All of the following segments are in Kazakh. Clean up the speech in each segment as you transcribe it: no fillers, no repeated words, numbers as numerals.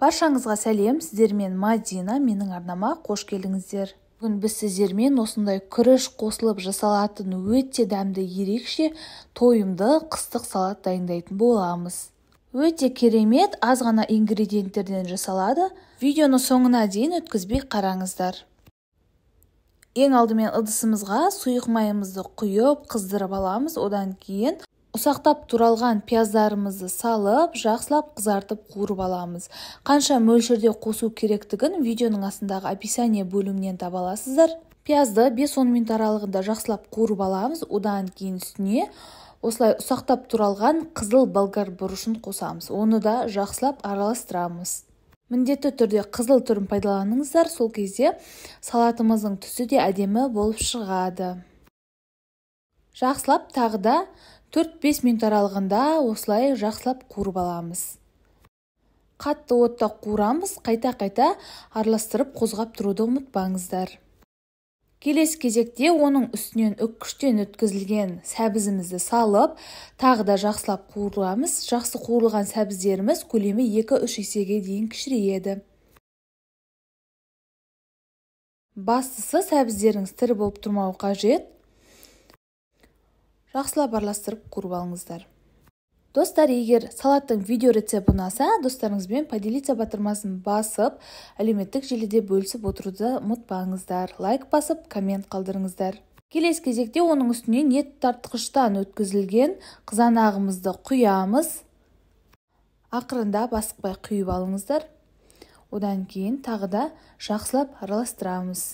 Баршаңызға сәлем, сіздермен Мадина, менің арнама қош келдіңіздер. Бүгін біз сіздермен осындай күріш қосылып жасалатын өте дәмді ерекше тойымды қыстық салат дайындайтын боламыз. Өте керемет, аз ғана ингредиенттерден жасалады. Видеоны соңына дейін өткізбей қараңыздар. Ең алдымен ыдысымызға сұйық майымызды құйып, қыздырып аламыз. Одан кейін ұсақтап туралған пияздарымызды салып, жақсылап қызартып қуырып аламыз. Қанша мөлшерде қосу керектігін видеоның астындағы описание бөлімінен таба аласыздар. Пиязды 5-10 минут аралығында жақсылап қуырып аламыз. Одан кейін үстіне осылай ұсақтап туралған қызыл болгар бұрышын қосамыз. Оны да жақсылап араластырамыз. Міндетті түрде қызыл түрін пайдаланыңыздар, сол кезде салатымыздың түсі де әдемі болып шығады. Жақсылап тағы да 4-5 минут аралығында осылай жақсылап қуырып аламыз. Қатты отта қуырамыз, қайта-қайта араластырып қозғап тұруды ұмытпаңыздар. Келесі кезекте оның үстінен үккіштен өткізілген сәбізімізді салып, тағы да жақсылап қуырамыз. Жақсы қуырылған сәбіздеріміз көлемі 2-3 есеге дейін кішірейеді. Бастысы сәбіздеріңіз тірі болып тұрмауы қажет. Жақсылап араластырып қуырып алыңыздар. Достар, егер салаттың видео рецепті ұнаса, достарыңызбен поделиться батырмасын басып, әлеуметтік желіде бөлісіп отыруды ұмытпаңыздар. Лайк басып, коммент қалдырыңыздар. Келесі кезекте оның үстіне ет тартқыштан өткізілген қызанағымызды құямыз. Ақырында асықпай құйып алыңыздар. Одан кейін тағы да жақсылап араластырамыз.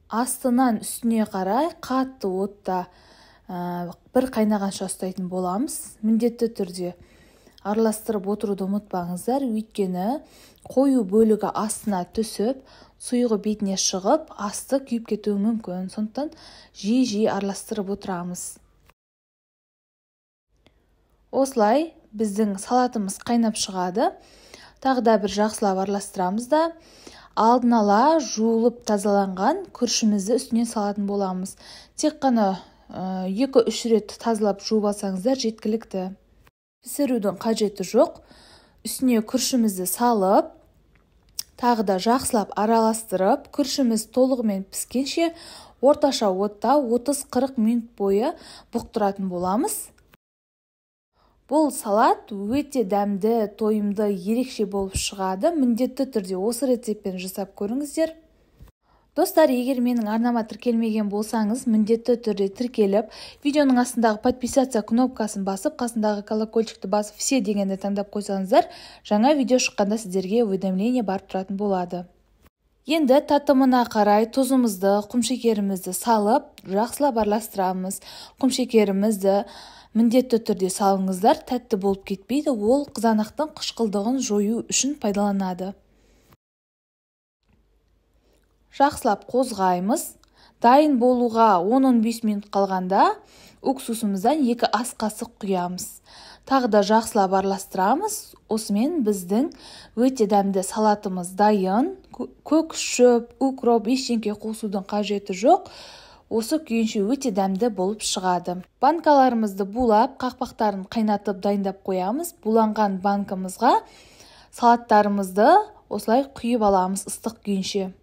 Астынан үстіне қарай қатты отта бір қайнағанша ұстайтын боламыз. Міндетті түрде араластырып отыруды ұмытпаңыздар, өйткені қою бөлігі астына түсіп, сұйығы бетіне шығып, асты күйіп кетуі мүмкін. Сондықтан жиі араластырып отырамыз. Осылай біздің салатымыз қайнап шығады. Тағы да бір жақсылап араластырамыз да алдын ала жуылып тазаланған күрішімізді үстіне салатын боламыз. Тек қана 2-3 рет тазалап жуып алсаңыздар жеткілікті. Пісірудің қажеті жоқ. Үстіне күрішімізді салып, тағы да жақсылап араластырып, күрішіміз толығымен піскенше орташа отта 30-40 минут бойы бұқтыратын боламыз. Бұл салат өте дәмді, тойымды, ерекше болып шығады. Міндетті түрде осы рецептпен жасап көріңіздер. Достар, егер менің арнама тіркелмеген болсаңыз, міндетті түрде тіркеліп, видеоның астындағы подписаться кнопкасын басып, қасындағы колокольчикті басып, все дегенді таңдап қойсаңыздар, жаңа видео шыққанда сіздерге уведомление барып тұратын болады. Енді татымына қарай тұзымызды, құмшекерімізді салып, жақсылап араластырамыз. Құмшекерімізді міндетті түрде салыңыздар, тәтті болып кетпейді, ол қызанақтың қышқылдығын жою үшін пайдаланады. Жақсылап қозғаймыз. Дайын болуға 10-15 минут қалғанда уксусымыздан 2 ас қасық құямыз. Тағы да жақсылап араластырамыз. Осымен біздің өте дәмді салатымыз дайын. Көк шөп, укроп, ештеңке қосудың қажеті жоқ. Осы күйінше өте дәмді болып шығады. Банкаларымызды булап, қақпақтарын қайнатып дайындап қоямыз. Буланған банкамызға салаттарымызды осылай құйып аламыз ыстық күйінше.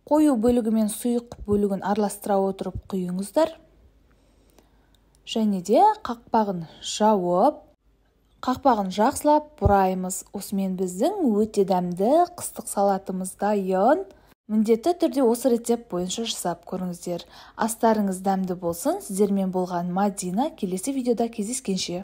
Қою бөлігі мен сұйық бөлігін араластыра отырып құйыңыздар. Және де қақпағын жауып, қақпағын жақсылап бұраймыз. Осымен біздің өте дәмді қыстық салатымыз дайын. Міндетті түрде осы рецепт бойынша жасап көріңіздер. Астарыңыз дәмді болсын. Сіздермен болған Мадина. Келесі видеода кездескенше.